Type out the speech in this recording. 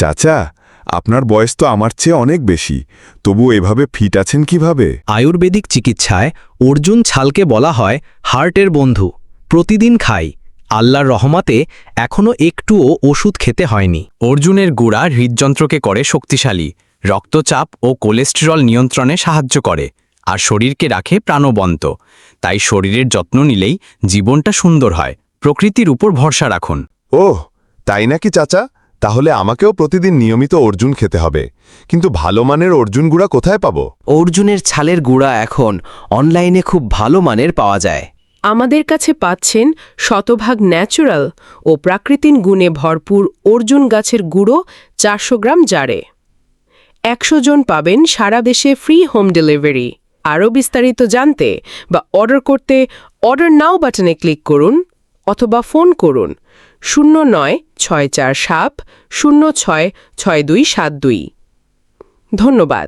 চাচা, আপনার বয়স তো আমার চেয়ে অনেক বেশি, তবু এভাবে ফিট আছেন কিভাবে? আয়ুর্বেদিক চিকিৎসায় অর্জুন ছালকে বলা হয় হার্টের বন্ধু। প্রতিদিন খাই, আল্লাহর রহমতে এখনও একটুও ওষুধ খেতে হয়নি। অর্জুনের গুঁড়া হৃদযন্ত্রকে করে শক্তিশালী, রক্তচাপ ও কোলেস্টেরল নিয়ন্ত্রণে সাহায্য করে, আর শরীরকে রাখে প্রাণবন্ত। তাই শরীরের যত্ন নিলেই জীবনটা সুন্দর হয়। প্রকৃতির উপর ভরসা রাখুন। ওহ, তাই নাকি চাচা? তাহলে আমাকেও প্রতিদিন নিয়মিত অর্জুন খেতে হবে। কিন্তু ভালো মানের অর্জুন গুঁড়া কোথায় পাবো? অর্জুনের ছালের গুঁড়া এখন অনলাইনে খুব ভালো মানের পাওয়া যায়। আমাদের কাছে পাচ্ছেন শতভাগ ন্যাচারাল ও প্রাকৃতিক গুণে ভরপুর অর্জুন গাছের গুঁড়ো 400 গ্রাম জারে। 100 জন পাবেন সারা দেশে ফ্রি হোম ডেলিভারি। আরও বিস্তারিত জানতে বা অর্ডার করতে অর্ডার নাও বাটনে ক্লিক করুন অথবা ফোন করুন 096470666272। ধন্যবাদ।